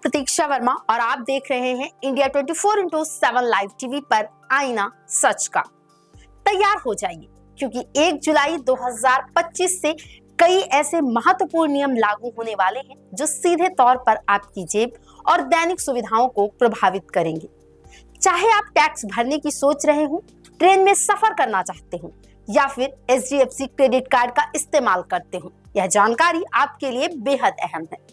प्रतीक्षा वर्मा और आप देख रहे हैं इंडिया 24/7 लाइव टीवी पर आईना सच का। तैयार हो जाइए क्योंकि 1 जुलाई 2025 से कई ऐसे महत्वपूर्ण नियम लागू होने वाले हैं जो सीधे तौर पर आपकी जेब और दैनिक सुविधाओं को प्रभावित करेंगे। चाहे आप टैक्स भरने की सोच रहे हो, ट्रेन में सफर करना चाहते हो या फिर HDFC क्रेडिट कार्ड का इस्तेमाल करते हो, यह जानकारी आपके लिए बेहद अहम है।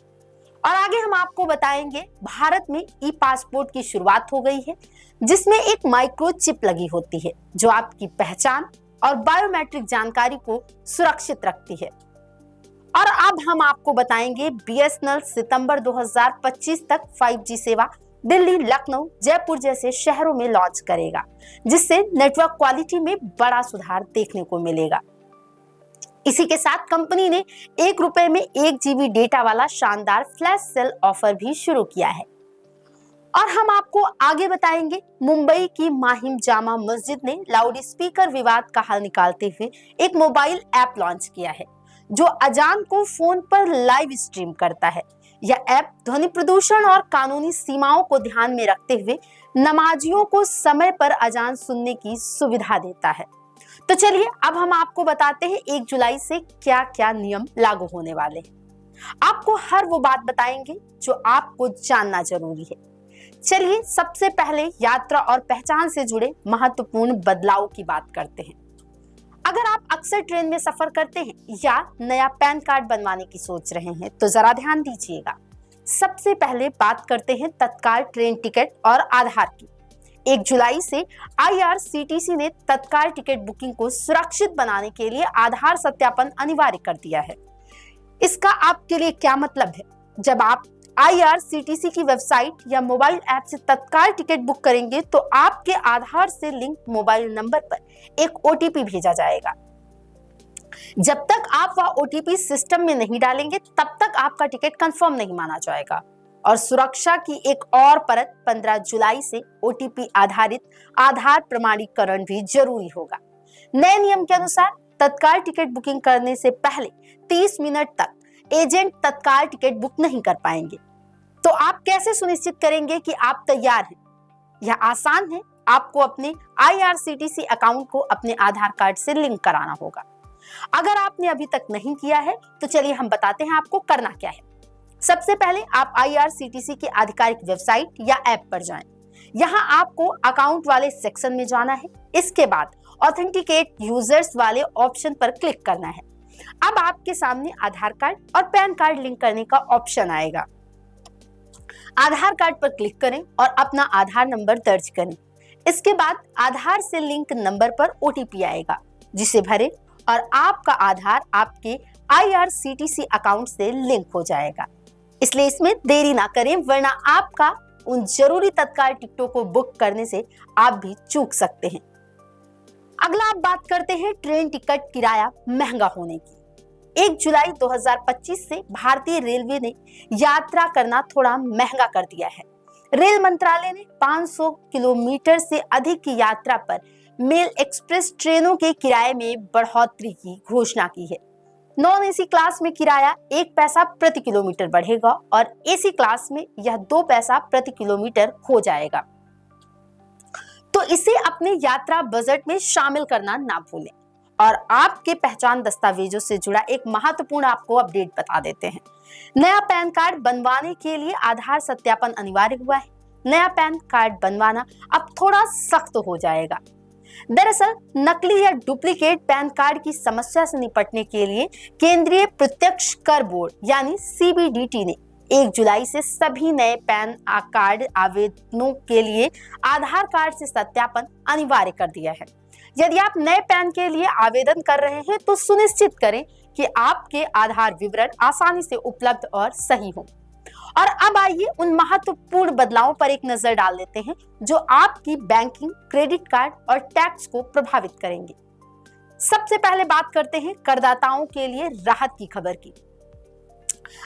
और आगे हम आपको बताएंगे भारत में ई पासपोर्ट की शुरुआत हो गई है, जिसमें एक माइक्रोचिप लगी होती है जो आपकी पहचान और बायोमेट्रिक जानकारी को सुरक्षित रखती है। और अब हम आपको बताएंगे BSNL सितंबर 2025 तक 5G सेवा दिल्ली, लखनऊ, जयपुर जैसे शहरों में लॉन्च करेगा, जिससे नेटवर्क क्वालिटी में बड़ा सुधार देखने को मिलेगा। इसी के साथ कंपनी ने ₹1 में 1 GB डेटा वाला शानदार फ्लैश सेल ऑफर भी शुरू किया है। और हम आपको आगे बताएंगे मुंबई की माहिम जामा मस्जिद ने लाउड स्पीकर विवाद का हल निकालते हुए एक मोबाइल ऐप लॉन्च किया है जो अजान को फोन पर लाइव स्ट्रीम करता है। यह ऐप ध्वनि प्रदूषण और कानूनी सीमाओं को ध्यान में रखते हुए नमाजियों को समय पर अजान सुनने की सुविधा देता है। तो चलिए अब हम आपको बताते हैं 1 जुलाई से क्या क्या नियम लागू होने वाले हैं। आपको हर वो बात बताएंगे जो आपको जानना जरूरी है। चलिए सबसे पहले यात्रा और पहचान से जुड़े महत्वपूर्ण बदलाव की बात करते हैं। अगर आप अक्सर ट्रेन में सफर करते हैं या नया पैन कार्ड बनवाने की सोच रहे हैं तो जरा ध्यान दीजिएगा। सबसे पहले बात करते हैं तत्काल ट्रेन टिकट और आधार की। 1 जुलाई से IRCTC ने तत्काल टिकट बुकिंग को सुरक्षित बनाने के लिए आधार सत्यापन अनिवार्य कर दिया है। इसका आपके लिए क्या मतलब है? जब आप IRCTC की वेबसाइट या मोबाइल ऐप से तत्काल टिकट बुक करेंगे तो आपके आधार से लिंक मोबाइल नंबर पर एक OTP भेजा जाएगा। जब तक आप वह OTP सिस्टम में नहीं डालेंगे तब तक आपका टिकट कंफर्म नहीं माना जाएगा। और सुरक्षा की एक और परत 15 जुलाई से OTP आधारित आधार प्रमाणीकरण भी जरूरी होगा। नए नियम के अनुसार तत्काल टिकट बुकिंग करने से पहले 30 मिनट तक एजेंट तत्काल टिकट बुक नहीं कर पाएंगे। तो आप कैसे सुनिश्चित करेंगे कि आप तैयार हैं? यह आसान है। आपको अपने IRCTC अकाउंट को अपने आधार कार्ड से लिंक कराना होगा। अगर आपने अभी तक नहीं किया है तो चलिए हम बताते हैं आपको करना क्या है। सबसे पहले आप IRCTC की आधिकारिक वेबसाइट या ऐप पर जाएं। यहां आपको अकाउंट वाले सेक्शन में जाना है। इसके बाद ऑथेंटिकेट यूजर्स वाले ऑप्शन पर क्लिक करना है। अब आपके सामने आधार कार्ड और पैन कार्ड लिंक करने का ऑप्शन आएगा। आधार कार्ड पर क्लिक करें और अपना आधार नंबर दर्ज करें। इसके बाद आधार से लिंक नंबर पर OTP आएगा, जिसे भरें और आपका आधार आपके IRCTC अकाउंट से लिंक हो जाएगा। इसलिए इसमें देरी ना करें, वरना आपका उन जरूरी तत्काल टिकटों को बुक करने से आप भी चूक सकते हैं। अगला आप बात करते हैं ट्रेन टिकट किराया महंगा होने की। 1 जुलाई 2025 से भारतीय रेलवे ने यात्रा करना थोड़ा महंगा कर दिया है। रेल मंत्रालय ने 500 किलोमीटर से अधिक की यात्रा पर मेल एक्सप्रेस ट्रेनों के किराए में बढ़ोतरी की घोषणा की है। नॉन AC क्लास में किराया 1 पैसा प्रति किलोमीटर बढ़ेगा और AC क्लास में यह 2 पैसा प्रति किलोमीटर हो जाएगा। तो इसे अपने यात्रा बजट में शामिल करना ना भूलें। और आपके पहचान दस्तावेजों से जुड़ा एक महत्वपूर्ण आपको अपडेट बता देते हैं। नया पैन कार्ड बनवाने के लिए आधार सत्यापन अनिवार्य हुआ है। नया पैन कार्ड बनवाना अब थोड़ा सख्त हो जाएगा। दरअसल नकली या डुप्लीकेट पैन कार्ड की समस्या से निपटने के लिए केंद्रीय प्रत्यक्ष कर बोर्ड यानी CBDT ने 1 जुलाई से सभी नए पैन कार्ड आवेदनों के लिए आधार कार्ड से सत्यापन अनिवार्य कर दिया है। यदि आप नए पैन के लिए आवेदन कर रहे हैं तो सुनिश्चित करें कि आपके आधार विवरण आसानी से उपलब्ध और सही हो। और अब आइए उन महत्वपूर्ण बदलावों पर एक नजर डाल लेते हैं जो आपकी बैंकिंग, क्रेडिट कार्ड और टैक्स को प्रभावित करेंगे। सबसे पहले बात करते हैं करदाताओं के लिए राहत की खबर की।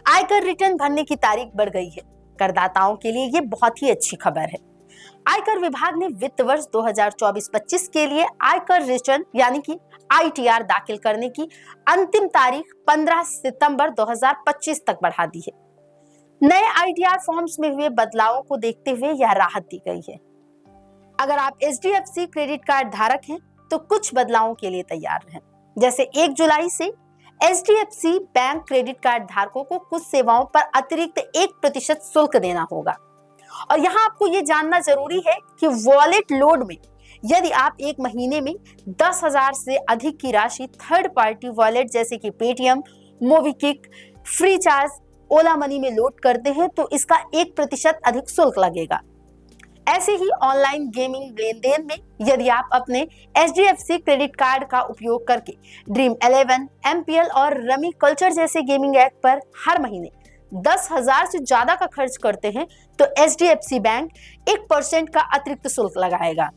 आयकर रिटर्न भरने की तारीख बढ़ गई है। करदाताओं के लिए ये बहुत ही अच्छी खबर है। आयकर विभाग ने वित्त वर्ष 2024-25 के लिए आयकर रिटर्न यानी कि ITR दाखिल करने की अंतिम तारीख 15 सितंबर 2025 तक बढ़ा दी है। नए आईटीआर फॉर्म्स में हुए बदलावों को देखते हुए यह राहत दी गई है। अगर आप एचडीएफसी क्रेडिट कार्ड धारक हैं तो कुछ बदलावों के लिए तैयार रहें। जैसे 1 जुलाई से एचडीएफसी बैंक क्रेडिट कार्ड धारकों को कुछ सेवाओं पर अतिरिक्त 1% शुल्क देना होगा। और यहाँ आपको ये जानना जरूरी है कि वॉलेट लोड में यदि आप एक महीने में 10,000 से अधिक की राशि थर्ड पार्टी वॉलेट जैसे कि पेटीएम, मोबीक्विक, फ्रीचार्ज, ओला मनी में लोड करते हैं तो इसका 1% अधिक शुल्क लगेगा। ऐसे ही ऑनलाइन गेमिंग लेन देन में यदि आप अपने एचडीएफसी क्रेडिट कार्ड का उपयोग करके ड्रीम 11, एमपीएल और रमी कल्चर जैसे गेमिंग ऐप पर हर महीने 10,000 से ज्यादा का खर्च करते हैं तो एचडीएफसी बैंक 1% का अतिरिक्त शुल्क लगाएगा।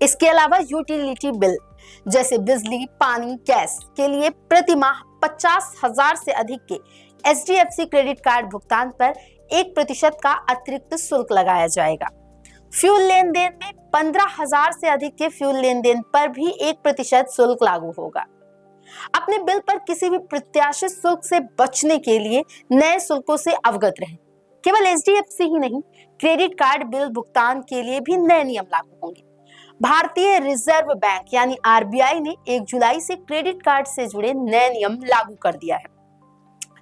इसके अलावा यूटिलिटी बिल जैसे बिजली, पानी, गैस के लिए प्रति माह 50,000 से अधिक के एचडीएफसी क्रेडिट कार्ड भुगतान पर 1% का अतिरिक्त शुल्क लगाया जाएगा। फ्यूल लेन देन में 15,000 से अधिक के फ्यूल लेन देन पर भी 1% शुल्क लागू होगा। अपने बिल पर किसी भी प्रत्याशित शुल्क से बचने के लिए नए शुल्कों से अवगत रहें। केवल एचडीएफसी ही नहीं, क्रेडिट कार्ड बिल भुगतान के लिए भी नए नियम लागू होंगे। भारतीय रिजर्व बैंक यानी आरबीआई ने 1 जुलाई से क्रेडिट कार्ड से जुड़े नए नियम लागू कर दिया है।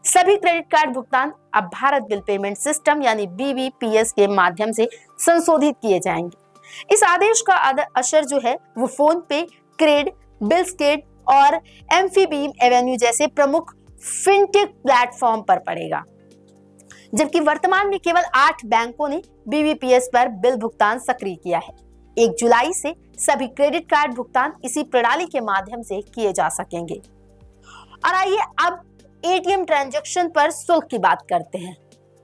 सभी क्रेडिट कार्ड भुगतान अब भारत बिल पेमेंट सिस्टम यानी बीबीपीएस के माध्यम से संशोधित किए जाएंगे। इस आदेश का असर जो है वो फोन पे, क्रेड, बिलस्केट और एम्फीबीम एवेन्यू जैसे प्रमुख फिनटेक प्लेटफॉर्म पर पड़ेगा। जबकि वर्तमान में केवल 8 बैंकों ने बीबीपीएस पर बिल भुगतान सक्रिय किया है। 1 जुलाई से सभी क्रेडिट कार्ड भुगतान इसी प्रणाली के माध्यम से किए जा सकेंगे। और आइए अब एटीएम ट्रांजैक्शन पर शुल्क की बात करते हैं।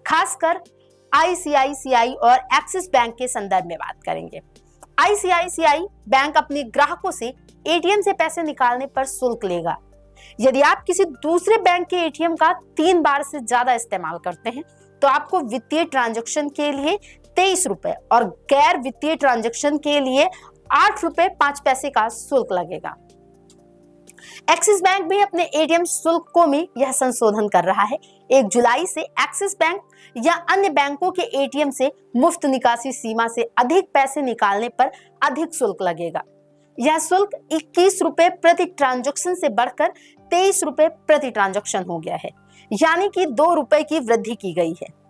खासकर आईसीआईसीआई और एक्सिस बैंक के संदर्भ में बात करेंगे। आईसीआईसीआई बैंक अपने ग्राहकों से एटीएम से पैसे निकालने पर शुल्क लेगा। यदि आप किसी दूसरे बैंक के एटीएम का 3 बार से ज्यादा इस्तेमाल करते हैं तो आपको वित्तीय ट्रांजैक्शन के लिए 23 रुपए और गैर वित्तीय ट्रांजैक्शन के लिए 8 रुपए 5 पैसे का शुल्क लगेगा। एक्सिस बैंक भी अपने एटीएम शुल्कों में यह संशोधन कर रहा है। 1 जुलाई से एक्सिस बैंक या अन्य बैंकों के एटीएम से मुफ्त निकासी सीमा से अधिक पैसे निकालने पर अधिक शुल्क लगेगा। यह शुल्क 21 रुपए प्रति ट्रांजैक्शन से बढ़कर 23 रुपए प्रति ट्रांजैक्शन हो गया है, यानी कि 2 रुपए की वृद्धि की गई है।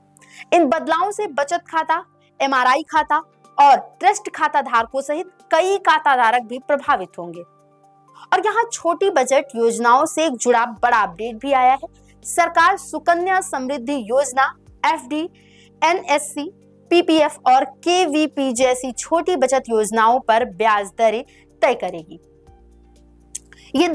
इन बदलावों से बचत खाता, एमआरआई खाता और ट्रस्ट खाता धारकों सहित कई खाता धारक भी प्रभावित होंगे। और यहाँ छोटी बजट योजनाओं से एक जुड़ा बड़ा अपडेट भी आया है। सरकार सुकन्या समृद्धि योजना, एफडी, एनएससी, पीपीएफ और केवीपी जैसी छोटी बचत योजनाओं पर ब्याज दरें तय करेगी। ये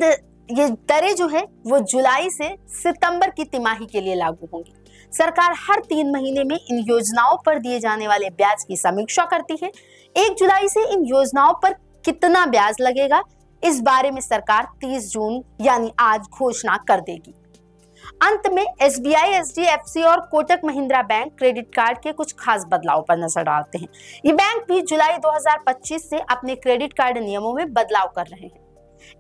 दरें जो है वो जुलाई से सितंबर की तिमाही के लिए लागू होंगी। सरकार हर 3 महीने में इन योजनाओं पर दिए जाने वाले ब्याज की समीक्षा करती है। 1 जुलाई से इन योजनाओं पर कितना ब्याज लगेगा, इस बारे में सरकार 30 जून यानी आज घोषणा कर देगी। अंत में एसबीआई, एचडीएफसी और Kotak Mahindra bank credit card के कुछ खास बदलाव पर नजर डालते हैं। ये बैंक भी जुलाई 2025 से अपने क्रेडिट कार्ड नियमों में बदलाव कर रहे हैं।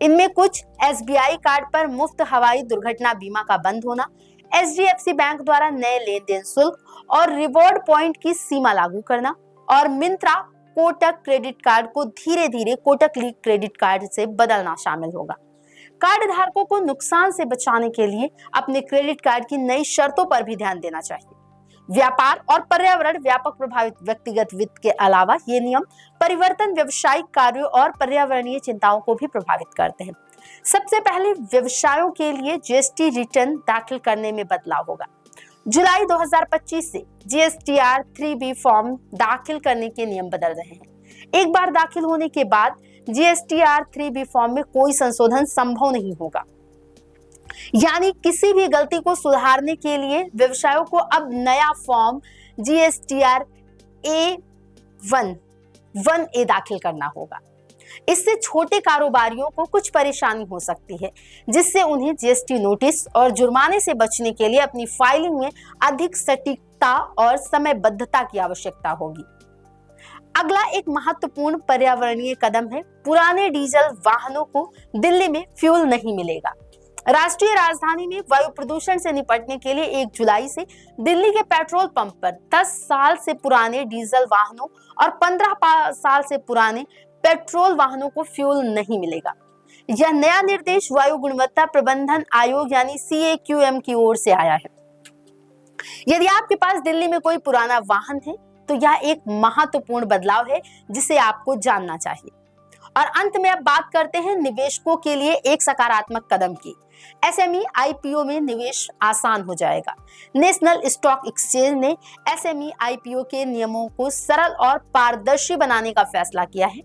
इनमें कुछ एसबीआई कार्ड पर मुफ्त हवाई दुर्घटना बीमा का बंद होना, एचडीएफसी बैंक द्वारा नए लेन देन शुल्क और रिवॉर्ड पॉइंट की सीमा लागू करना और मिंत्रा कोटक क्रेडिट कार्ड को धीरे धीरे कोटक लीग क्रेडिट कार्ड से बदलना शामिल होगा। कार्ड धारकों को नुकसान से बचाने के लिए अपने क्रेडिट कार्ड की नई शर्तों पर भी ध्यान देना चाहिए। व्यापार और पर्यावरण व्यापक प्रभावित व्यक्तिगत वित्त के अलावा ये नियम परिवर्तन व्यावसायिक कार्यों और पर्यावरणीय चिंताओं को भी प्रभावित करते हैं। सबसे पहले व्यवसायों के लिए जीएसटी रिटर्न दाखिल करने में बदलाव होगा। जुलाई 2025 से जीएसटीआर 3B फॉर्म दाखिल करने के नियम बदल रहे हैं। एक बार दाखिल होने के बाद जीएसटीआर 3B फॉर्म में कोई संशोधन संभव नहीं होगा, यानी किसी भी गलती को सुधारने के लिए व्यवसायों को अब नया फॉर्म जीएसटीआर A1A दाखिल करना होगा। इससे छोटे कारोबारियों को कुछ परेशानी हो सकती है, जिससे उन्हें जीएसटी नोटिस और जुर्माने से बचने के लिए अपनी फाइलिंग में अधिक सटीकता और समयबद्धता की आवश्यकता होगी। अगला एक महत्वपूर्ण पर्यावरणीय कदम है, पुराने डीजल वाहनों को दिल्ली में फ्यूल नहीं मिलेगा। राष्ट्रीय राजधानी में वायु प्रदूषण से निपटने के लिए 1 जुलाई से दिल्ली के पेट्रोल पंप पर 10 साल से पुराने डीजल वाहनों और 15 साल से पुराने पेट्रोल वाहनों को फ्यूल नहीं मिलेगा। यह नया निर्देश वायु गुणवत्ता प्रबंधन आयोग यानी CAQM की ओर से आया है। यदि आपके पास दिल्ली में कोई पुराना वाहन है तो यह एक महत्वपूर्ण बदलाव है जिसे आपको जानना चाहिए। और अंत में अब बात करते हैं निवेशकों के लिए एक सकारात्मक कदम की। SME IPO में निवेश आसान हो जाएगा। नेशनल स्टॉक एक्सचेंज ने SME IPO के नियमों को सरल और पारदर्शी बनाने का फैसला किया है।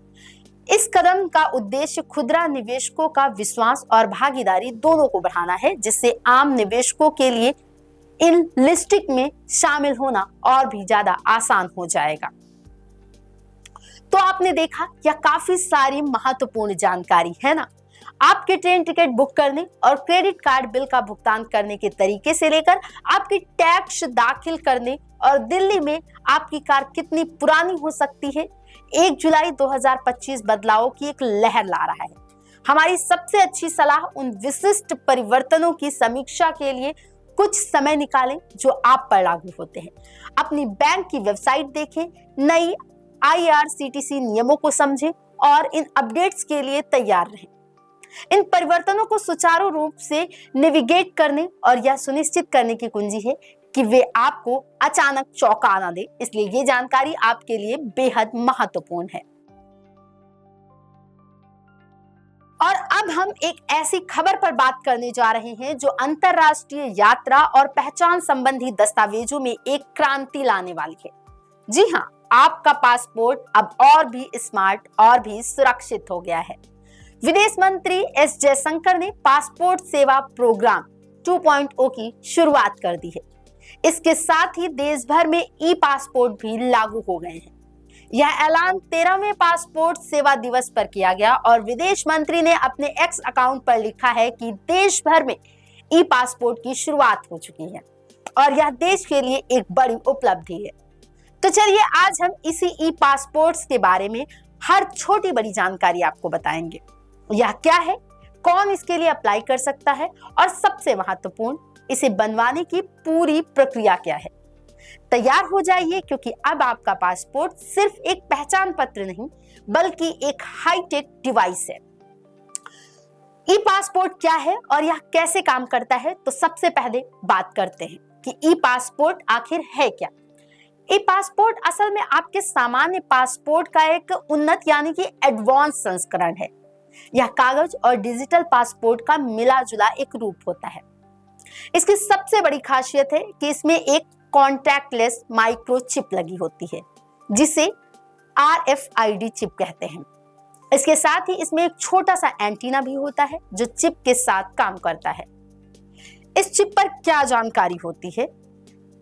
इस कदम का उद्देश्य खुदरा निवेशकों का विश्वास और भागीदारी दोनों को बढ़ाना है, जिससे आम निवेशकों के लिए इन लिस्टिंग में शामिल होना और भी ज्यादा आसान हो जाएगा। तो आपने देखा यह काफी सारी महत्वपूर्ण जानकारी है ना। आपके ट्रेन टिकट बुक करने और क्रेडिट कार्ड बिल का भुगतान करने के तरीके से लेकर आपकी टैक्स दाखिल करने और दिल्ली में आपकी कार कितनी पुरानी हो सकती है, 1 जुलाई 2025 बदलावों की एक लहर ला रहा है। हमारी सबसे अच्छी सलाह उन विशिष्ट परिवर्तनों की समीक्षा के लिए कुछ समय निकालें जो आप पर लागू होते हैं। अपनी बैंक की वेबसाइट देखें, नई IRCTC नियमों को समझें और इन अपडेट्स के लिए तैयार रहें। इन परिवर्तनों को सुचारू रूप से नेविगेट करने और यह सुनिश्चित करने की कुंजी है कि वे आपको अचानक चौंका ना दे, इसलिए ये जानकारी आपके लिए बेहद महत्वपूर्ण है। और अब हम एक ऐसी खबर पर बात करने जा रहे हैं जो अंतरराष्ट्रीय यात्रा और पहचान संबंधी दस्तावेजों में एक क्रांति लाने वाली है। जी हाँ, आपका पासपोर्ट अब और भी स्मार्ट और भी सुरक्षित हो गया है। विदेश मंत्री S जयशंकर ने पासपोर्ट सेवा प्रोग्राम 2.0 की शुरुआत कर दी है। इसके साथ ही देश भर में ई-पासपोर्ट भी लागू हो गए हैं। यह ऐलान 13वें पासपोर्ट सेवा दिवस पर किया गया और विदेश मंत्री ने अपने X अकाउंट पर लिखा है कि देश भर में ई-पासपोर्ट की शुरुआत हो चुकी है और यह देश के लिए एक बड़ी उपलब्धि है। तो चलिए आज हम इसी ई-पासपोर्ट्स के बारे में हर छोटी बड़ी जानकारी आपको बताएंगे। यह क्या है, कौन इसके लिए अप्लाई कर सकता है और सबसे महत्वपूर्ण, इसे बनवाने की पूरी प्रक्रिया क्या है। तैयार हो जाइए क्योंकि अब आपका पासपोर्ट सिर्फ एक पहचान पत्र नहीं बल्कि एक हाईटेक डिवाइस है। ई पासपोर्ट क्या है और यह कैसे काम करता है, तो सबसे पहले बात करते हैं कि ई पासपोर्ट आखिर है क्या। ई पासपोर्ट असल में आपके सामान्य पासपोर्ट का एक उन्नत यानी कि एडवांस संस्करण है। यह कागज और डिजिटल पासपोर्ट का मिला जुला एक रूप होता है। इसकी सबसे बड़ी खासियत है कि इसमें एक कॉन्टैक्टलेस माइक्रो चिप लगी होती है जिसे RFID चिप कहते हैं। इसके साथ ही इसमें एक छोटा सा एंटीना भी होता है जो चिप के साथ काम करता है। इस चिप पर क्या जानकारी होती है?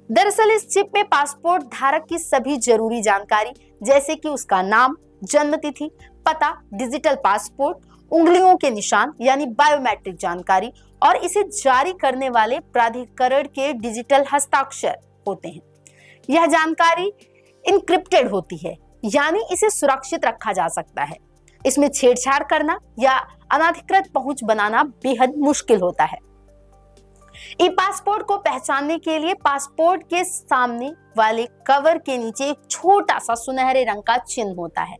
दरअसल इस चिप में पासपोर्ट धारक की सभी जरूरी जानकारी जैसे कि उसका नाम, जन्म तिथि, पता, डिजिटल पासपोर्ट, उंगलियों के निशान यानी बायोमेट्रिक जानकारी और इसे जारी करने वाले प्राधिकरण के डिजिटल हस्ताक्षर होते हैं। यह जानकारी इनक्रिप्टेड होती है यानी इसे सुरक्षित रखा जा सकता है। इसमें छेड़छाड़ करना या अनधिकृत पहुंच बनाना बेहद मुश्किल होता है। ई पासपोर्ट को पहचानने के लिए पासपोर्ट के सामने वाले कवर के नीचे एक छोटा सा सुनहरे रंग का चिन्ह होता है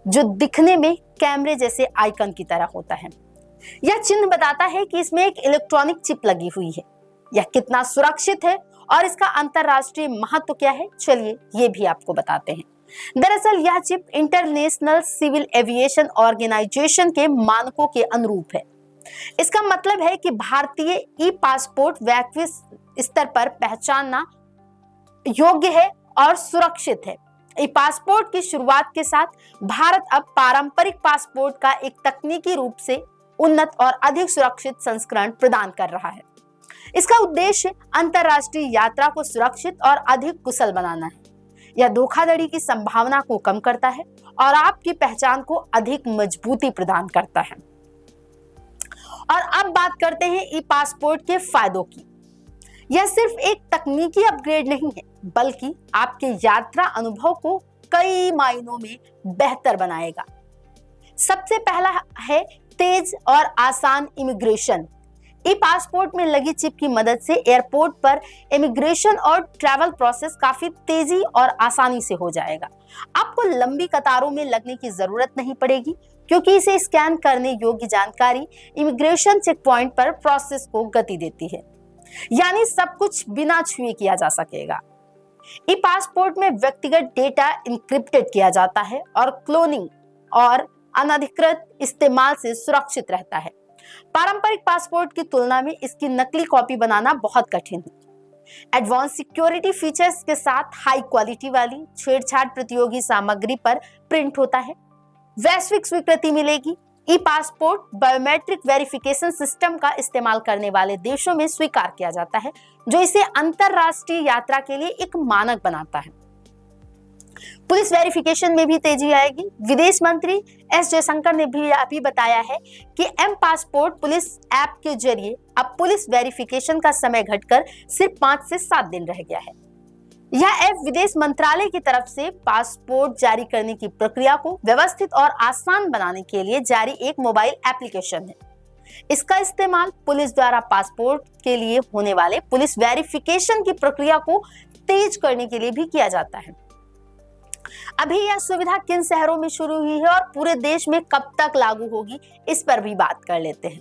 जो दिखने में कैमरे जैसे आइकन की तरह होता है। यह चिन्ह बताता है कि इसमें एक इलेक्ट्रॉनिक चिप लगी हुई है। यह कितना सुरक्षित है और इसका अंतरराष्ट्रीय महत्व क्या है, चलिए ये भी आपको बताते हैं। दरअसल यह chip international civil aviation organisation के मानकों के अनुरूप है। इसका मतलब है कि भारतीय ई पासपोर्ट वैश्विक स्तर पर पहचानना योग्य है और सुरक्षित है। ई पासपोर्ट की शुरुआत के साथ भारत अब पारंपरिक पासपोर्ट का एक तकनीकी रूप से उन्नत और अधिक सुरक्षित संस्करण प्रदान कर रहा है। इसका उद्देश्य अंतरराष्ट्रीय यात्रा को सुरक्षित और अधिक कुशल बनाना है। यह धोखाधड़ी की संभावना को कम करता है और आपकी पहचान को अधिक मजबूती प्रदान करता है। और अब बात करते हैं ई पासपोर्ट के फायदों की। यह सिर्फ एक तकनीकी अपग्रेड नहीं है बल्कि आपके यात्रा अनुभव को कई मायनों में बेहतर बनाएगा। सबसे पहला है तेज और आसान इमिग्रेशन। ई पासपोर्ट में लगी चिप की मदद से एयरपोर्ट पर इमिग्रेशन और ट्रैवल प्रोसेस काफी तेजी और आसानी से हो जाएगा। आपको लंबी कतारों में लगने की जरूरत नहीं पड़ेगी, क्योंकि इसे स्कैन करने योग्य जानकारी इमिग्रेशन चेक पॉइंट पर प्रोसेस को गति देती है, यानी सब कुछ बिना छुए किया जा सकेगा। ई पासपोर्ट में व्यक्तिगत डेटा इंक्रिप्टेड किया जाता है और क्लोनिंग और अनधिकृत इस्तेमाल से सुरक्षित रहता है। पारंपरिक पासपोर्ट की तुलना में इसकी नकली कॉपी बनाना बहुत कठिन है। एडवांस सिक्योरिटी फीचर्स के साथ हाई क्वालिटी वाली छेड़छाड़ प्रतियोगी सामग्री पर प्रिंट होता है। वैश्विक स्वीकृति मिलेगी। ई पासपोर्ट बायोमेट्रिक वेरिफिकेशन सिस्टम का इस्तेमाल करने वाले देशों में स्वीकार किया जाता है, जो इसे अंतरराष्ट्रीय यात्रा के लिए एक मानक बनाता है। पुलिस वेरिफिकेशन में भी तेजी आएगी। विदेश मंत्री एस जयशंकर ने भी अभी बताया है कि एम पासपोर्ट पुलिस ऐप के जरिए अब पुलिस वेरिफिकेशन का समय घटकर सिर्फ 5 से 7 दिन रह गया है। यह ऐप विदेश मंत्रालय की तरफ से पासपोर्ट जारी करने की प्रक्रिया को व्यवस्थित और आसान बनाने के लिए जारी एक मोबाइल एप्लीकेशन है। इसका इस्तेमाल पुलिस द्वारा पासपोर्ट के लिए होने वाले पुलिस वेरिफिकेशन की प्रक्रिया को तेज करने के लिए भी किया जाता है। अभी यह सुविधा किन शहरों में शुरू हुई है और पूरे देश में कब तक लागू होगी, इस पर भी बात कर लेते हैं।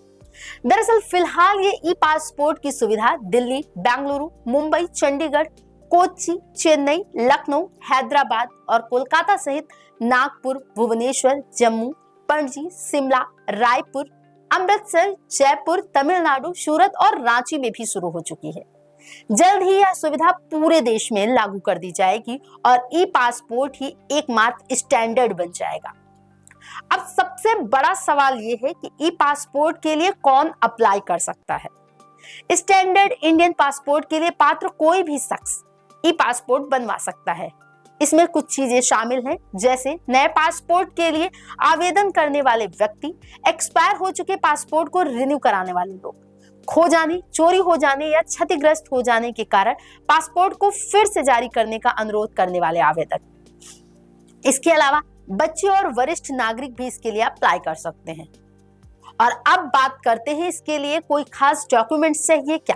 दरअसल फिलहाल ये ई पासपोर्ट की सुविधा दिल्ली, बेंगलुरु, मुंबई, चंडीगढ़, कोच्चि, चेन्नई, लखनऊ, हैदराबाद और कोलकाता सहित नागपुर, भुवनेश्वर, जम्मू, पणजी, शिमला, रायपुर, अमृतसर, जयपुर, तमिलनाडु, सूरत और रांची में भी शुरू हो चुकी है। जल्द ही यह सुविधा पूरे देश में लागू कर दी जाएगी और ई पासपोर्ट ही एकमात्र स्टैंडर्ड बन जाएगा। अब सबसे बड़ा सवाल यह है कि ई पासपोर्ट के लिए कौन अप्लाई कर सकता है। स्टैंडर्ड इंडियन पासपोर्ट के लिए पात्र कोई भी शख्स ई पासपोर्ट बनवा सकता है। इसमें कुछ चीजें शामिल हैं, जैसे नए पासपोर्ट के लिए आवेदन करने वाले व्यक्ति, एक्सपायर हो चुके पासपोर्ट को रिन्यू कराने वाले लोग, खो जाने, चोरी हो जाने या क्षतिग्रस्त हो जाने के कारण पासपोर्ट को फिर से जारी करने का अनुरोध करने वाले आवेदक। इसके अलावा बच्चे और वरिष्ठ नागरिक भी इसके लिए अप्लाई कर सकते हैं। और अब बात करते हैं इसके लिए कोई खास डॉक्यूमेंट्स चाहिए क्या।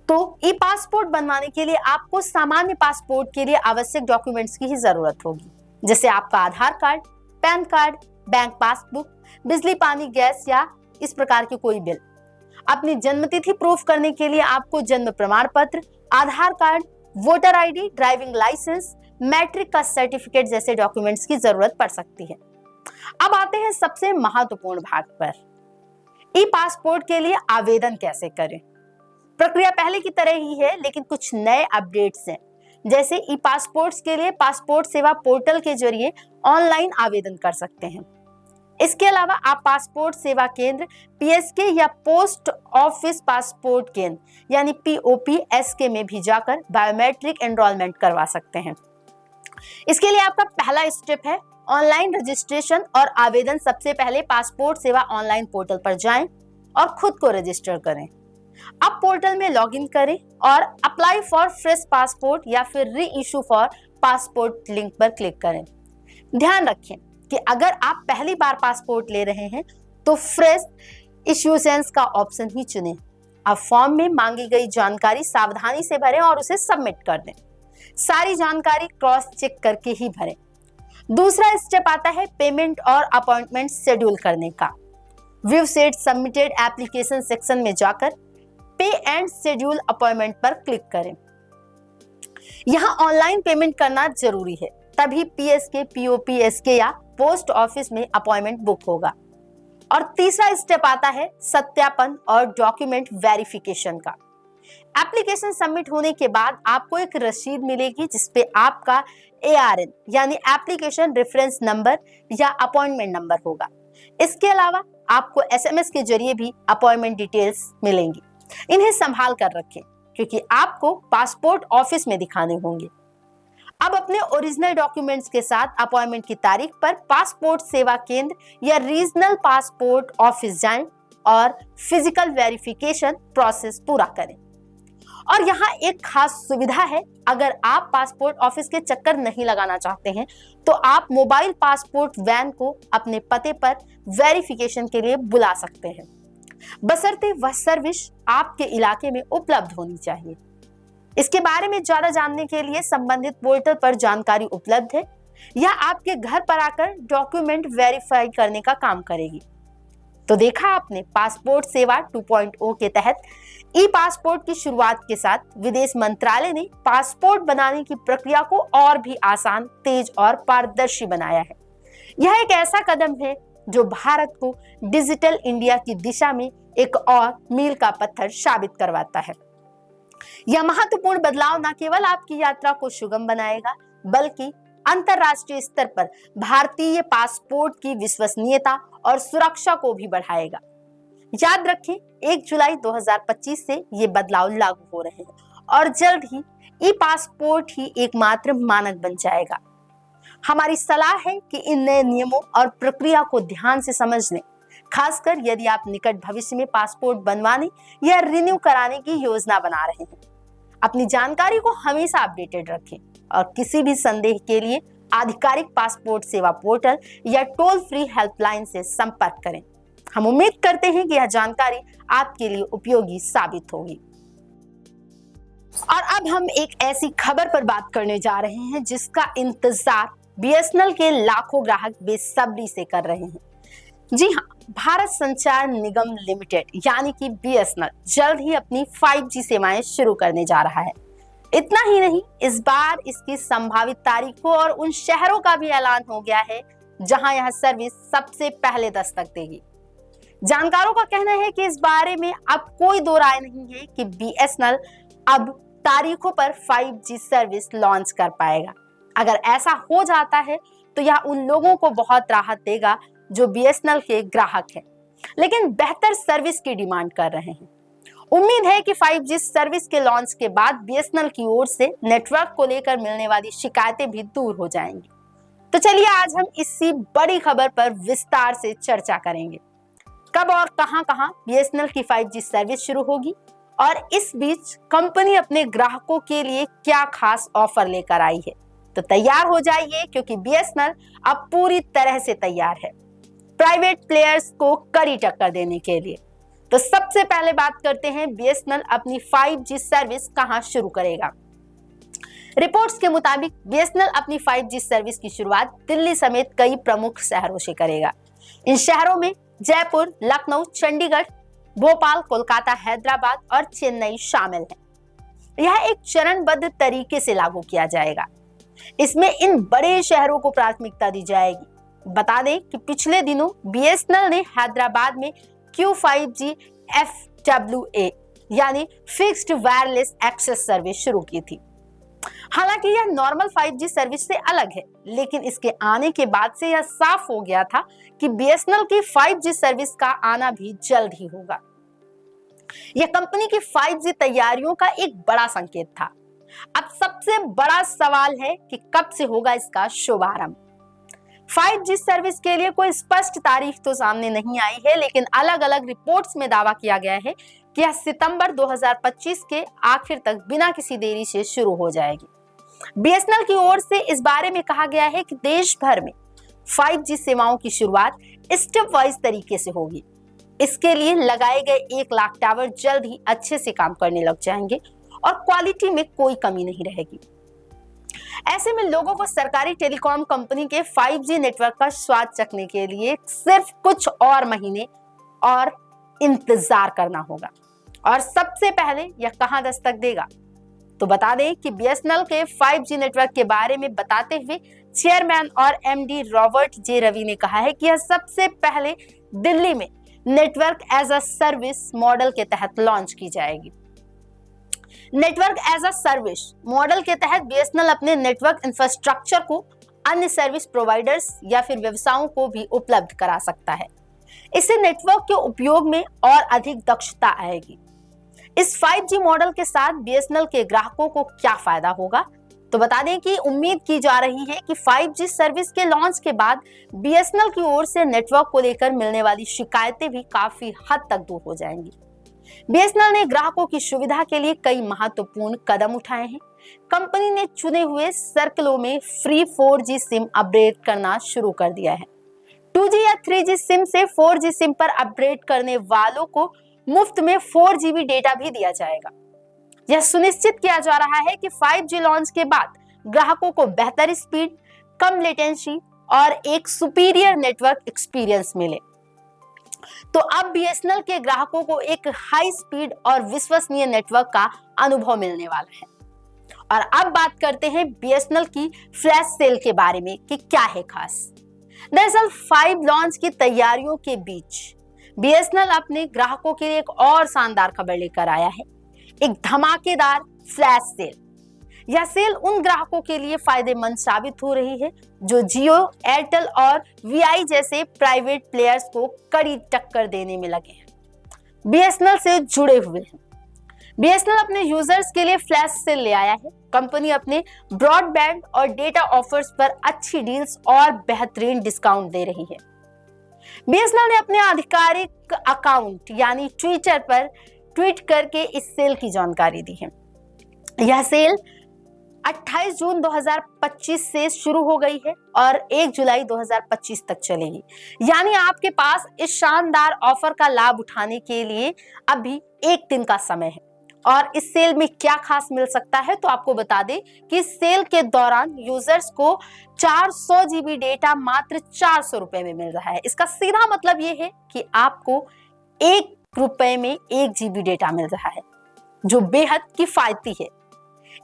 तो ई पासपोर्ट बनवाने के लिए आपको सामान्य पासपोर्ट के लिए आवश्यक डॉक्यूमेंट्स की ही जरूरत होगी, जैसे आपका Aadhaar card, PAN card, bank passbook, बिजली पानी गैस या इस प्रकार के कोई बिल। अपनी जन्मतिथि प्रूफ करने के लिए आपको जन्म प्रमाण पत्र, Aadhaar card, voter ID, driving licence, matric का सर्टिफिकेट जैसे डॉक्यूमेंट्स की जरूरत पड़ सकती है। अब आते हैं सबसे महत्वपूर्ण भाग पर, ई पासपोर्ट के लिए आवेदन कैसे करें। प्रक्रिया पहले की तरह ही है, लेकिन कुछ नए अपडेट्स हैं। जैसे ई पासपोर्ट्स के लिए पासपोर्ट सेवा पोर्टल के जरिए ऑनलाइन आवेदन कर सकते हैं। इसके अलावा आप पासपोर्ट सेवा केंद्र पीएसके या पोस्ट ऑफिस पासपोर्ट केंद्र यानी पीओपीएसके में भी जाकर बायोमेट्रिक एनरोलमेंट करवा सकते हैं। इसके लिए आपका पहला स्टेप है ऑनलाइन रजिस्ट्रेशन और आवेदन। सबसे पहले पासपोर्ट सेवा ऑनलाइन पोर्टल पर जाएं और खुद को रजिस्टर करें। अब पोर्टल में लॉगिन करें और अप्लाई फॉर फ्रेश पासपोर्ट या फिर री इशू फॉर पासपोर्ट लिंक पर क्लिक करें। ध्यान रखें कि अगर आप पहली बार पासपोर्ट ले रहे हैं तो फ्रेश इश्यूएंस का ऑप्शन ही चुनें। अब फॉर्म में मांगी गई जानकारी सावधानी से भरें और उसे सबमिट कर दें। सारी जानकारी क्रॉस चेक करके ही भरें। दूसरा स्टेप आता है पेमेंट और अपॉइंटमेंट शेड्यूल करने का। View set submitted application section में जाकर पे एंड शेड्यूल अपॉइंटमेंट पर क्लिक करें। यहां ऑनलाइन पेमेंट करना जरूरी है, तभी पीएसके, पीओपीएसके या पोस्ट ऑफिस में अपॉइंटमेंट बुक होगा। और तीसरा स्टेप आता है सत्यापन और डॉक्यूमेंट वेरिफिकेशन का। एप्लीकेशन सबमिट होने के बाद आपको एक रसीद मिलेगी जिसपे आपका ARN यानी एप्लीकेशन रेफरेंस नंबर या अपॉइंटमेंट नंबर होगा। इसके अलावा आपको SMS के जरिए भी अपॉइंटमेंट डिटेल्स मिलेंगी। इन्हें संभाल कर रखें क्योंकि आपको पासपोर्ट ऑफिस में दिखाने होंगे। अब अपने ओरिजिनल डॉक्यूमेंट्स के साथ अपॉइंटमेंट की तारीख पर पासपोर्ट सेवा केंद्र या रीजनल पासपोर्ट ऑफिस जाएं और फिजिकल वेरिफिकेशन प्रोसेस पूरा करें। और यहाँ एक खास सुविधा है, अगर आप पासपोर्ट ऑफिस के चक्कर नहीं लगाना चाहते हैं तो आप मोबाइल पासपोर्ट वैन को अपने पते पर वेरिफिकेशन के लिए बुला सकते हैं। बशर्ते वह सर्विस आपके इलाके में उपलब्ध होनी चाहिए। इसके बारे में ज्यादा जानने के लिए संबंधित पोर्टल पर जानकारी उपलब्ध है या आपके घर पर आकर डॉक्यूमेंट वेरीफाई करने का काम करेगी। तो देखा आपने, पासपोर्ट सेवा 2.0 के तहत ई पासपोर्ट की शुरुआत के साथ विदेश मंत्रालय ने पासपोर्ट बनाने की प्रक्रिया को और भी आसान, तेज और पारदर्शी बनाया है। यह एक ऐसा कदम है जो भारत को डिजिटल इंडिया की दिशा में एक और मील का पत्थर साबित करवाता है। यह महत्वपूर्ण बदलाव न केवल आपकी यात्रा को सुगम बनाएगा, बल्कि अंतरराष्ट्रीय स्तर पर भारतीय पासपोर्ट की विश्वसनीयता और सुरक्षा को भी बढ़ाएगा। याद रखें, 1 जुलाई 2025 से ये बदलाव लागू हो रहे हैं और जल्द ही ई पासपोर्ट ही एकमात्र मानक बन जाएगा। हमारी सलाह है कि इन नए नियमों और प्रक्रिया को ध्यान से समझ लें, खासकर यदि आप निकट भविष्य में पासपोर्ट बनवाने या रिन्यू कराने की योजना बना रहे हैं। अपनी जानकारी को हमेशा अपडेटेड रखें और किसी भी संदेह के लिए आधिकारिक पासपोर्ट सेवा पोर्टल या टोल फ्री हेल्पलाइन से संपर्क करें। हम उम्मीद करते हैं कि यह जानकारी आपके लिए उपयोगी साबित होगी। और अब हम एक ऐसी खबर पर बात करने जा रहे हैं जिसका इंतजार बीएसएनएल के लाखों ग्राहक बेसब्री से कर रहे हैं। जी हाँ, भारत संचार निगम लिमिटेड यानी कि बीएसएनएल जल्द ही अपनी 5G सेवाएं शुरू करने जा रहा है। इतना ही नहीं, इस बार इसकी संभावित तारीखों और उन शहरों का भी ऐलान हो गया है जहां यह सर्विस सबसे पहले दस्तक देगी। जानकारों का कहना है कि इस बारे में अब कोई दो राय नहीं है कि बीएसएनएल अब तारीखों पर 5G सर्विस लॉन्च कर पाएगा। अगर ऐसा हो जाता है तो यह उन लोगों को बहुत राहत देगा जो बीएसएनएल के ग्राहक हैं, लेकिन बेहतर सर्विस की डिमांड कर रहे हैं। उम्मीद है कि 5G सर्विस के लॉन्च के बाद बीएसएनएल की ओर से नेटवर्क को लेकर मिलने वाली शिकायतें भी दूर हो जाएंगी। तो चलिए आज हम इसी बड़ी खबर पर विस्तार से चर्चा करेंगे। कब और कहां बीएसएनएल की 5G सर्विस शुरू होगी और इस बीच कंपनी अपने ग्राहकों के लिए क्या खास ऑफर लेकर आई है। तो तैयार हो जाइए, क्योंकि बीएसएनएल अब पूरी तरह से तैयार है प्राइवेट प्लेयर्स को कड़ी टक्कर देने के लिए। तो सबसे पहले बात करते हैं बीएसएनएल अपनी 5G सर्विस कहां शुरू करेगा। रिपोर्ट्स के मुताबिक बीएसएनएल अपनी 5G सर्विस की शुरुआत दिल्ली समेत कई प्रमुख शहरों से करेगा। इन शहरों में जयपुर, लखनऊ, चंडीगढ़, भोपाल, कोलकाता, हैदराबाद और चेन्नई शामिल है। यह एक चरणबद्ध तरीके से लागू किया जाएगा। इसमें इन बड़े शहरों को प्राथमिकता दी जाएगी। बता दें कि पिछले दिनों बीएसएनएल ने हैदराबाद में Q5G FWA यानी फिक्स्ड वायरलेस एक्सेस सर्विस शुरू की थी। हालांकि यह नॉर्मल 5G सर्विस से अलग है, लेकिन इसके आने के बाद से यह साफ हो गया था कि बीएसएनएल की 5G सर्विस का आना भी जल्द ही होगा। यह कंपनी की 5G तैयारियों का एक बड़ा संकेत था। अब सबसे बड़ा सवाल है कि कब से होगा इसका शुभारंभ। 5G सर्विस के लिए कोई स्पष्ट तारीख तो सामने नहीं आई है, लेकिन अलग अलग रिपोर्ट्स में दावा किया गया है कि यह सितंबर 2025 के आखिर तक बिना किसी देरी से शुरू हो जाएगी। बीएसएनएल की ओर से इस बारे में कहा गया है कि देश भर में 5G सेवाओं की शुरुआत स्टेप वाइज तरीके से होगी। इसके लिए लगाए गए 1 लाख टावर जल्द ही अच्छे से काम करने लग जाएंगे और क्वालिटी में कोई कमी नहीं रहेगी। ऐसे में लोगों को सरकारी टेलीकॉम कंपनी के 5G नेटवर्क का स्वाद चखने के लिए सिर्फ कुछ और महीने और इंतजार करना होगा। और सबसे पहले यह कहां दस्तक देगा, तो बता दें कि बीएसएनएल के 5G नेटवर्क के बारे में बताते हुए चेयरमैन और एमडी रॉबर्ट जे रवि ने कहा है कि यह सबसे पहले दिल्ली में network as a service model के तहत लॉन्च की जाएगी। Network as a service model के तहत बीएसएनएल अपने नेटवर्क इंफ्रास्ट्रक्चर को अन्य सर्विस प्रोवाइडर्स या फिर व्यवसायों को भी उपलब्ध करा सकता है। इससे नेटवर्क के उपयोग में और अधिक दक्षता आएगी। इस 5G मॉडल के साथ बीएसएनएल के ग्राहकों को क्या फायदा होगा, तो बता दें कि उम्मीद की जा रही है कि 5G सर्विस के लॉन्च के बाद बीएसएनएल की ओर से नेटवर्क को लेकर मिलने वाली शिकायतें भी काफी हद तक दूर हो जाएंगी। बीएसएनएल ने ग्राहकों की सुविधा के लिए कई महत्वपूर्ण कदम उठाए हैं। कंपनी ने चुने हुए सर्कलों में फ्री 4G सिम अपग्रेड करना शुरू कर दिया है। 2G या 3G सिम से 4G सिम पर अपग्रेड करने वालों को मुफ्त में 4 GB डेटा भी दिया जाएगा। यह सुनिश्चित किया जा रहा है कि 5G लॉन्च के बाद ग्राहकों को बेहतर स्पीड, कम लेटेंसी और एक सुपीरियर नेटवर्क एक्सपीरियंस मिले। तो अब BSNL के ग्राहकों को एक हाई स्पीड और विश्वसनीय नेटवर्क का अनुभव मिलने वाला है। और अब बात करते हैं BSNL की फ्लैश सेल के बारे में कि क्या है खास। दरअसल 5 लॉन्च की तैयारियों के बीच BSNL अपने ग्राहकों के लिए एक और शानदार खबर लेकर आया है, एक धमाकेदार फ्लैश सेल। यह सेल उन ग्राहकों के लिए फायदेमंद साबित हो रही है जो जियो, एयरटेल और VI जैसे प्राइवेट प्लेयर्स को कड़ी टक्कर देने में लगे हैं, BSNL से जुड़े हुए हैं। BSNL अपने यूजर्स के लिए फ्लैश सेल ले आया है। कंपनी अपने ब्रॉडबैंड और डेटा ऑफर्स पर अच्छी डील्स और बेहतरीन डिस्काउंट दे रही है। BSNL ने अपने आधिकारिक अकाउंट यानी ट्विटर पर ट्वीट करके इस सेल की जानकारी दी है। यह सेल 28 जून 2025 से शुरू हो गई है और 1 जुलाई 2025 तक चलेगी। यानी आपके पास इस शानदार ऑफर का लाभ उठाने के लिए अभी 1 दिन का समय है। और इस सेल में क्या खास मिल सकता है, तो आपको बता दें कि इस सेल के दौरान यूजर्स को 400 GB डेटा मात्र 400 रुपए में मिल रहा है। इसका सीधा मतलब ये है कि आपको 1 रुपए में 1 GB डेटा मिल रहा है, जो बेहद किफायती है।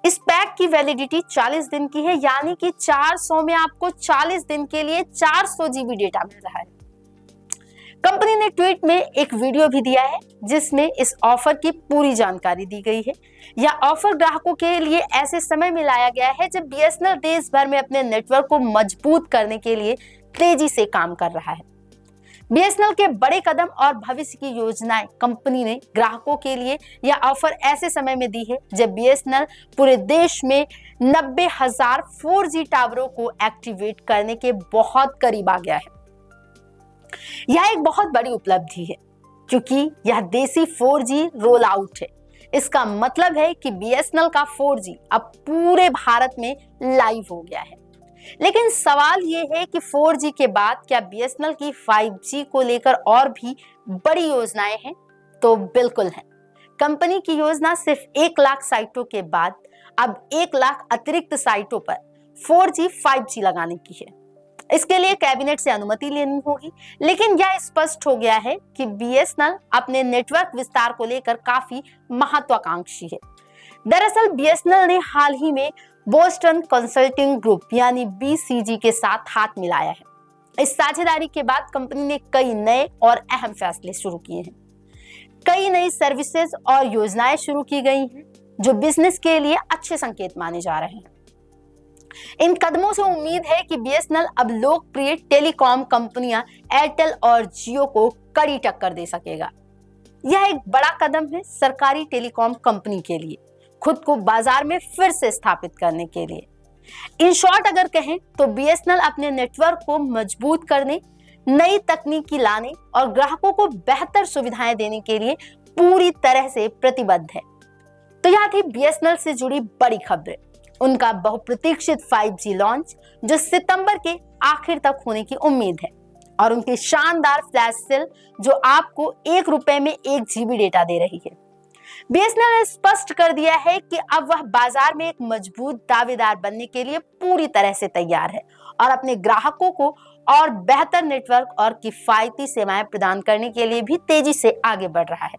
इस पैक की वैलिडिटी 40 दिन की है, यानी कि 400 में आपको 40 दिन के लिए 400 GB डेटा मिल रहा है। कंपनी ने ट्वीट में एक वीडियो भी दिया है जिसमें इस ऑफर की पूरी जानकारी दी गई है। यह ऑफर ग्राहकों के लिए ऐसे समय में लाया गया है जब BSNL देश भर में अपने नेटवर्क को मजबूत करने के लिए तेजी से काम कर रहा है। BSNL के बड़े कदम और भविष्य की योजनाएं कंपनी ने ग्राहकों के लिए यह ऑफर ऐसे समय में दी है जब BSNL पूरे देश में 90,000 4G टावरों को एक्टिवेट करने के बहुत करीब आ गया है। यह एक बहुत बड़ी उपलब्धि है क्योंकि यह देसी 4G रोल आउट है। इसका मतलब है कि BSNL का 4G अब पूरे भारत में लाइव हो गया है। लेकिन सवाल ये है कि 4G के बाद क्या BSNL की 5G को लेकर और भी बड़ी योजनाएं हैं? तो बिल्कुल है। कंपनी की योजना सिर्फ 1 लाख साइटों के बाद अब 1 लाख अतिरिक्त साइटों पर 4G 5G लगाने की है। इसके लिए कैबिनेट से अनुमति लेनी होगी, लेकिन यह स्पष्ट हो गया है कि BSNL अपने नेटवर्क विस्तार को लेकर काफी महत्वाकांक्षी है। दरअसल BSNL ने हाल ही में बोस्टन कंसल्टिंग ग्रुप यानी BCG के साथ हाथ मिलाया है। इस साझेदारी के बाद कंपनी ने कई नए और अहम फैसले शुरू किए हैं। कई नई सर्विसेज और योजनाएं शुरू की गई हैं जो बिजनेस के लिए अच्छे संकेत माने जा रहे हैं। इन कदमों से उम्मीद है कि BSNL अब लोकप्रिय टेलीकॉम कंपनियां एयरटेल और जियो को कड़ी टक्कर दे सकेगा। यह एक बड़ा कदम है सरकारी टेलीकॉम कंपनी के लिए, खुद को बाजार में फिर से स्थापित करने के लिए। इन शॉर्ट अगर कहें तो BSNL अपने नेटवर्क को मजबूत करने, नई तकनीकी लाने और ग्राहकों को बेहतर सुविधाएं देने के लिए पूरी तरह से प्रतिबद्ध है। तो यह थी BSNL से जुड़ी बड़ी खबरें। उनका बहुप्रतीक्षित 5G लॉन्च जो सितंबर के आखिर तक होने की उम्मीद है, और उनकी शानदार फ्लैश सेल जो आपको 1 रुपए में 1 GB डेटा दे रही है। BSNL ने स्पष्ट कर दिया है कि अब वह बाजार में एक मजबूत दावेदार बनने के लिए पूरी तरह से तैयार है और अपने ग्राहकों को और बेहतर नेटवर्क और किफायती सेवाएं प्रदान करने के लिए भी तेजी से आगे बढ़ रहा है।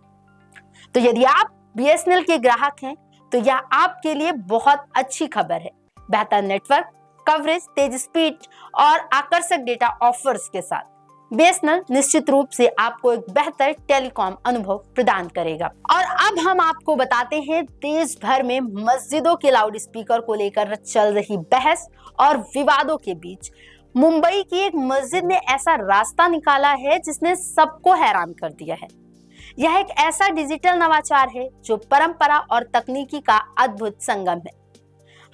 तो यदि आप BSNL के ग्राहक हैं तो यह आपके लिए बहुत अच्छी खबर है। बेहतर नेटवर्क कवरेज, तेज स्पीड और आकर्षक डेटा ऑफर्स के साथ BSNL निश्चित रूप से आपको एक बेहतर टेलीकॉम अनुभव प्रदान करेगा। और अब हम आपको बताते हैं देश भर में मस्जिदों के लाउड स्पीकर को लेकर चल रही बहस और विवादों के बीच मुंबई की एक मस्जिद ने ऐसा रास्ता निकाला है जिसने सबको हैरान कर दिया है। यह एक ऐसा डिजिटल नवाचार है जो परंपरा और तकनीकी का अद्भुत संगम है।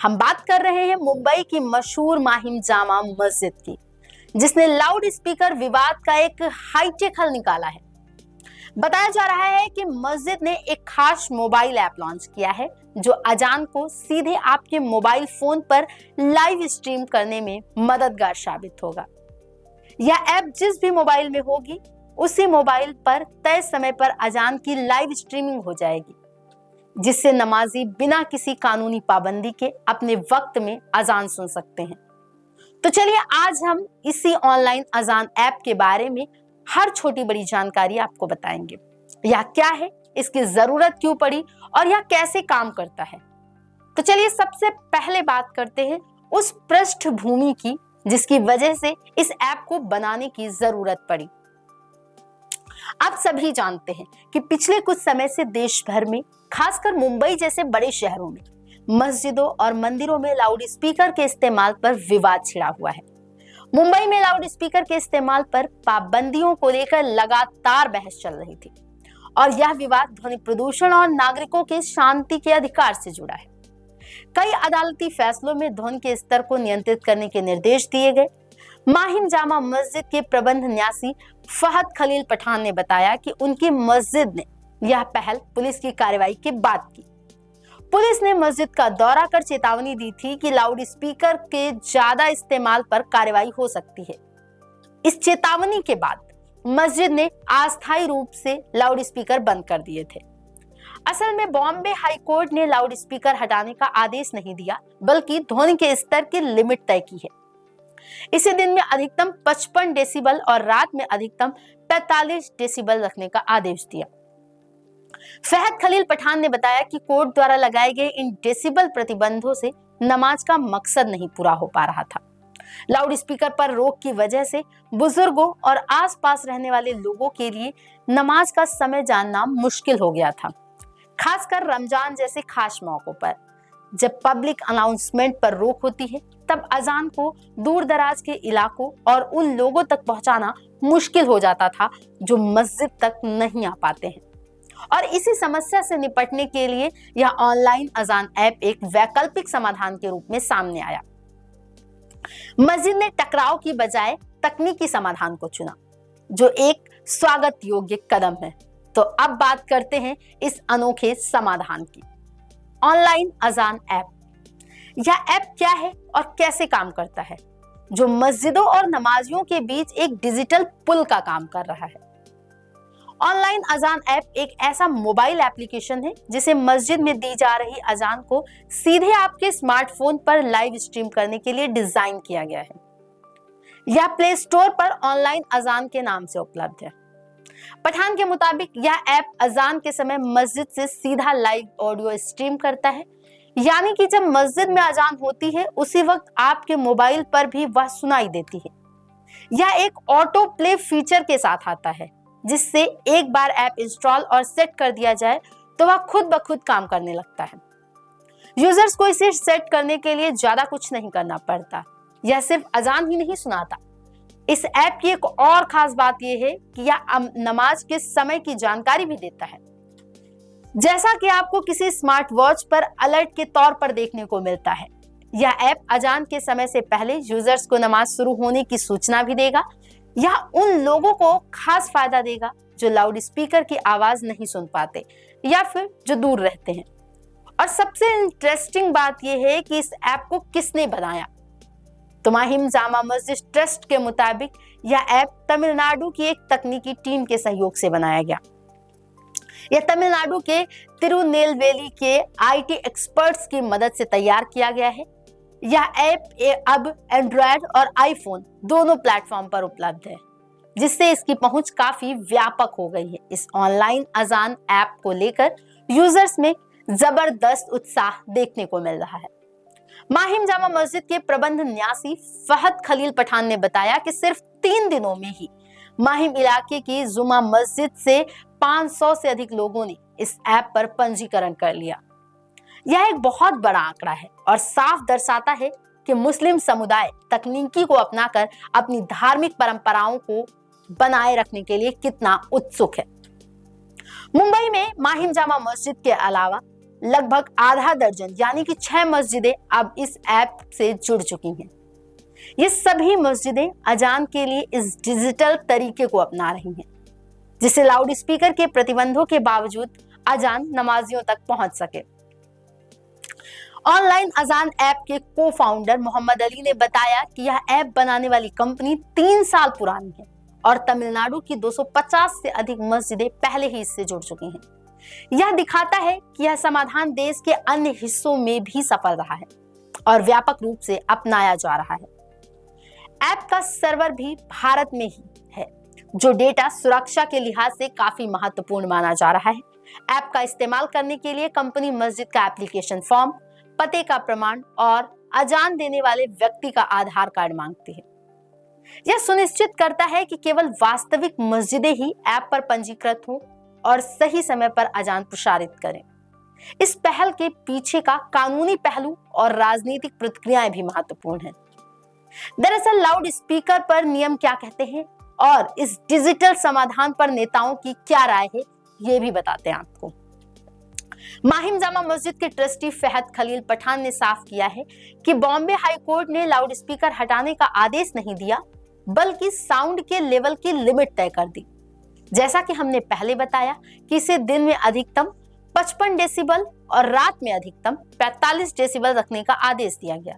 हम बात कर रहे हैं मुंबई की मशहूर माहिम जामा मस्जिद की, जिसने लाउड स्पीकर विवाद का एक हाईटेक हल निकाला है। बताया जा रहा है कि मस्जिद ने एक खास मोबाइल ऐप लॉन्च किया है जो अजान को सीधे आपके मोबाइल फोन पर लाइव स्ट्रीम करने में मददगार साबित होगा। यह ऐप जिस भी मोबाइल में होगी उसी मोबाइल पर तय समय पर अजान की लाइव स्ट्रीमिंग हो जाएगी, जिससे नमाजी बिना किसी कानूनी पाबंदी के अपने वक्त में अजान सुन सकते हैं। तो चलिए आज हम इसी ऑनलाइन अजान ऐप के बारे में हर छोटी बड़ी जानकारी आपको बताएंगे। यह क्या है, इसकी जरूरत क्यों पड़ी और यह कैसे काम करता है। तो चलिए सबसे पहले बात करते हैं उस पृष्ठभूमि की जिसकी वजह से इस ऐप को बनाने की जरूरत पड़ी। आप सभी जानते हैं कि पिछले कुछ समय से देश भर में, खासकर मुंबई जैसे बड़े शहरों में, मस्जिदों और मंदिरों में लाउड स्पीकर के इस्तेमाल पर विवाद छिड़ा हुआ है। मुंबई में लाउड स्पीकर के इस्तेमाल पर पाबंदियों को लेकर लगातार बहस चल रही थी और यह विवाद ध्वनि प्रदूषण और नागरिकों के शांति के अधिकार से जुड़ा है। कई अदालती फैसलों में ध्वनि के स्तर को नियंत्रित करने के निर्देश दिए गए। माहिम जामा मस्जिद के प्रबंध न्यासी फहद खलील पठान ने बताया कि उनकी मस्जिद ने यह पहल पुलिस की कार्रवाई के बाद की। पुलिस ने मस्जिद का दौरा कर चेतावनी दी थी कि लाउड स्पीकर के ज्यादा इस्तेमाल पर कार्रवाई हो सकती है। इस चेतावनी के बाद मस्जिद ने अस्थायी रूप से लाउड स्पीकर बंद कर दिए थे। असल में बॉम्बे हाई कोर्ट ने लाउड स्पीकर हटाने का आदेश नहीं दिया, बल्कि ध्वनि के स्तर की लिमिट तय की है। इसे दिन में अधिकतम 55 डेसिबल और रात में अधिकतम 45 डेसिबल रखने का आदेश दिया। फहद खलील पठान ने बताया कि कोर्ट द्वारा लगाए गए इन डेसिबल प्रतिबंधों से नमाज का मकसद नहीं पूरा हो पा रहा था। लाउड स्पीकर पर रोक की वजह से बुजुर्गों और आसपास रहने वाले लोगों के लिए नमाज का समय जानना मुश्किल हो गया था। खासकर रमजान जैसे खास मौकों पर जब पब्लिक अनाउंसमेंट पर रोक होती है, तब अजान को दूर दराज के इलाकों और उन लोगों तक पहुंचाना मुश्किल हो जाता था जो मस्जिद तक नहीं आ पाते हैं। और इसी समस्या से निपटने के लिए यह ऑनलाइन अजान ऐप एक वैकल्पिक समाधान के रूप में सामने आया। मस्जिद ने टकराव की बजाय तकनीकी समाधान को चुना, जो एक स्वागत योग्य कदम है। तो अब बात करते हैं इस अनोखे समाधान की। ऑनलाइन अजान ऐप, यह ऐप क्या है और कैसे काम करता है, जो मस्जिदों और नमाजियों के बीच एक डिजिटल पुल का काम कर रहा है। ऑनलाइन अजान ऐप एक ऐसा मोबाइल एप्लीकेशन है जिसे मस्जिद में दी जा रही अजान को सीधे आपके स्मार्टफोन पर लाइव स्ट्रीम करने के लिए डिजाइन किया गया है। यह प्ले स्टोर पर ऑनलाइन अजान के नाम से उपलब्ध है। पठान के मुताबिक यह ऐप अजान के समय मस्जिद से सीधा लाइव ऑडियो स्ट्रीम करता है, यानी कि जब मस्जिद में अजान होती है उसी वक्त आपके मोबाइल पर भी वह सुनाई देती है। यह एक ऑटो प्ले फीचर के साथ आता है, जिससे एक बार ऐप इंस्टॉल और सेट कर दिया जाए तो वह खुद ब खुद काम करने लगता है। यूजर्स को इसे सेट करने के लिए ज्यादा कुछ नहीं करना पड़ता। यह सिर्फ अजान ही नहीं सुनाता, इस ऐप की एक और खास बात यह है कि यह नमाज के समय की जानकारी भी देता है, जैसा कि आपको किसी स्मार्ट वॉच पर अलर्ट के तौर पर देखने को मिलता है। यह ऐप अजान के समय से पहले यूजर्स को नमाज शुरू होने की सूचना भी देगा। यह उन लोगों को खास फायदा देगा जो लाउड स्पीकर की आवाज नहीं सुन पाते या फिर जो दूर रहते हैं। और सबसे इंटरेस्टिंग बात यह है कि इस ऐप को किसने बनाया। तो माहिम जामा मस्जिद ट्रस्ट के मुताबिक यह ऐप तमिलनाडु की एक तकनीकी टीम के सहयोग से बनाया गया। यह तमिलनाडु के तिरुनेलवेली के आईटी एक्सपर्ट्स की मदद से तैयार किया गया है। यह ऐप अब एंड्रॉयड और आईफोन दोनों प्लेटफॉर्म पर उपलब्ध है, जिससे इसकी पहुंच काफी व्यापक हो गई है। इस ऑनलाइन अजान ऐप को लेकर यूजर्स में जबरदस्त उत्साह देखने को मिल रहा है। माहिम जामा मस्जिद के प्रबंध न्यासी फहद खलील पठान ने बताया कि सिर्फ 3 दिनों में ही माहिम इलाके की जुमा मस्जिद से 500 से अधिक लोगों ने इस ऐप पर पंजीकरण कर लिया। यह एक बहुत बड़ा आंकड़ा है और साफ दर्शाता है कि मुस्लिम समुदाय तकनीकी को अपनाकर अपनी धार्मिक परंपराओं को बनाए रखने के लिए कितना उत्सुक है। मुंबई में माहिम जामा मस्जिद के अलावा लगभग आधा दर्जन यानी कि 6 मस्जिदें अब इस ऐप से जुड़ चुकी हैं। ये सभी मस्जिदें अजान के लिए इस डिजिटल तरीके को अपना रही हैं, जिससे लाउड स्पीकर के प्रतिबंधों के बावजूद अजान नमाजियों तक पहुंच सके। ऑनलाइन अजान ऐप के को फाउंडर मोहम्मद अली ने बताया कि यह ऐप बनाने वाली कंपनी 3 साल पुरानी है और तमिलनाडु की 250 से अधिक मस्जिदें पहले ही इससे जुड़ चुकी हैं। यह दिखाता है कि यह समाधान देश के अन्य हिस्सों में भी सफल रहा है और व्यापक रूप से अपनाया जा रहा है। ऐप का सर्वर भी भारत में ही है, जो डेटा सुरक्षा के लिहाज से काफी महत्वपूर्ण माना जा रहा है। ऐप का इस्तेमाल करने के लिए कंपनी मस्जिद का एप्लीकेशन फॉर्म, पते का प्रमाण और अजान देने वाले व्यक्ति का आधार कार्ड मांगती है। यह सुनिश्चित करता है कि केवल वास्तविक मस्जिदें ही ऐप पर पंजीकृत हों और सही समय पर अजान प्रसारित करें। इस पहल के पीछे का कानूनी पहलू और राजनीतिक प्रतिक्रियाएं भी महत्वपूर्ण हैं। दरअसल लाउड स्पीकर पर नियम क्या कहते हैं और इस डिजिटल समाधान पर नेताओं की क्या राय है, ये भी बताते हैं आपको। माहिम जामा मस्जिद के ट्रस्टी फहद खलील पठान ने साफ किया है कि बॉम्बे हाई कोर्ट ने लाउड स्पीकर हटाने का आदेश नहीं दिया, बल्कि साउंड के लेवल की लिमिट तय कर दी। जैसा कि हमने पहले बताया कि इसे दिन में अधिकतम 55 डेसिबल और रात में अधिकतम 45 डेसिबल रखने का आदेश दिया गया।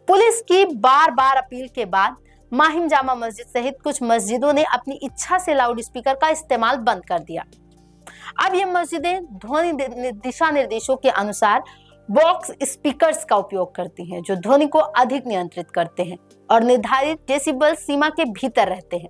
पुलिस की बार बार अपील के बाद माहिम जामा मस्जिद सहित कुछ मस्जिदों ने अपनी इच्छा से लाउड स्पीकर का इस्तेमाल बंद कर दिया। अब ये मस्जिदें ध्वनि दिशा निर्देशों के अनुसार बॉक्स स्पीकर्स का उपयोग करती हैं, जो ध्वनि को अधिक नियंत्रित करते हैं और निर्धारित डेसिबल सीमा के भीतर रहते हैं।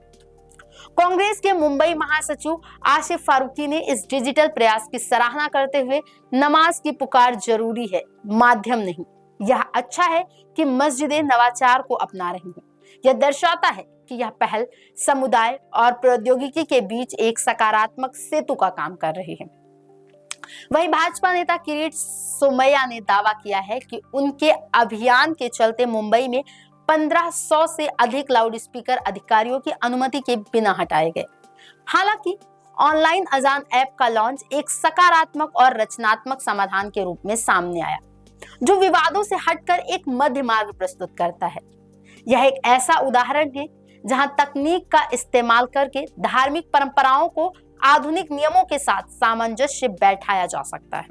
कांग्रेस के मुंबई महासचिव आसिफ फारूकी ने इस डिजिटल प्रयास की सराहना करते हुए नमाज की पुकार जरूरी है, माध्यम नहीं। यह अच्छा है कि मस्जिदें नवाचार को अपना रही हैं। यह दर्शाता है कि यह पहल समुदाय और प्रौद्योगिकी के बीच एक सकारात्मक सेतु का काम कर रही है। वहीं भाजपा नेता किरीट सोमैया ने दावा किया है कि उनके अभियान के चलते मुंबई में 1500 से अधिक लाउड स्पीकर अधिकारियों की अनुमति के बिना हटाए गए। हालांकि ऑनलाइन अजान ऐप का लॉन्च एक सकारात्मक और रचनात्मक समाधान के रूप में सामने आया, जो विवादों से हटकर एक मध्य मार्ग प्रस्तुत करता है। यह एक ऐसा उदाहरण है जहां तकनीक का इस्तेमाल करके धार्मिक परंपराओं को आधुनिक नियमों के साथ सामंजस्य बैठाया जा सकता है।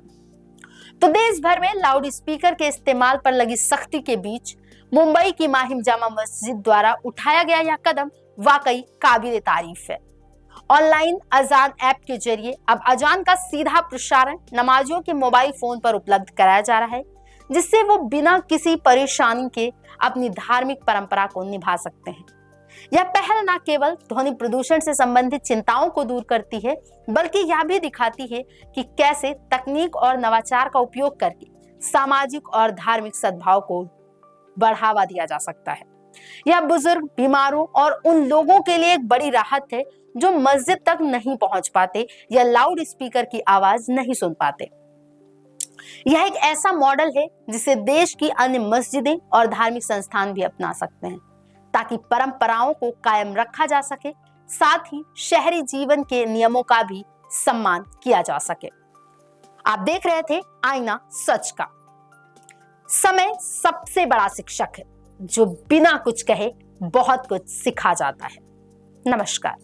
तो देश भर में लाउड स्पीकर के इस्तेमाल पर लगी सख्ती के बीच मुंबई की माहिम जामा मस्जिद द्वारा उठाया गया यह कदम वाकई काबिल तारीफ है। ऑनलाइन अजान ऐप के जरिए अब अजान का सीधा प्रसारण नमाजियों के मोबाइल फोन पर उपलब्ध कराया जा रहा है, जिससे वो बिना किसी परेशानी के अपनी धार्मिक परंपरा को निभा सकते हैं। यह पहल न केवल ध्वनि प्रदूषण से संबंधित चिंताओं को दूर करती है, बल्कि यह भी दिखाती है कि कैसे तकनीक और नवाचार का उपयोग करके सामाजिक और धार्मिक सद्भाव को बढ़ावा दिया जा सकता है। यह बुजुर्ग, बीमारों और उन लोगों के लिए एक बड़ी राहत है जो मस्जिद तक नहीं पहुंच पाते या लाउड स्पीकर की आवाज नहीं सुन पाते। यह एक ऐसा मॉडल है जिसे देश की अन्य मस्जिदें और धार्मिक संस्थान भी अपना सकते हैं, ताकि परंपराओं को कायम रखा जा सके, साथ ही शहरी जीवन के नियमों का भी सम्मान किया जा सके। आप देख रहे थे आईना सच का। समय सबसे बड़ा शिक्षक है, जो बिना कुछ कहे बहुत कुछ सिखा जाता है। नमस्कार।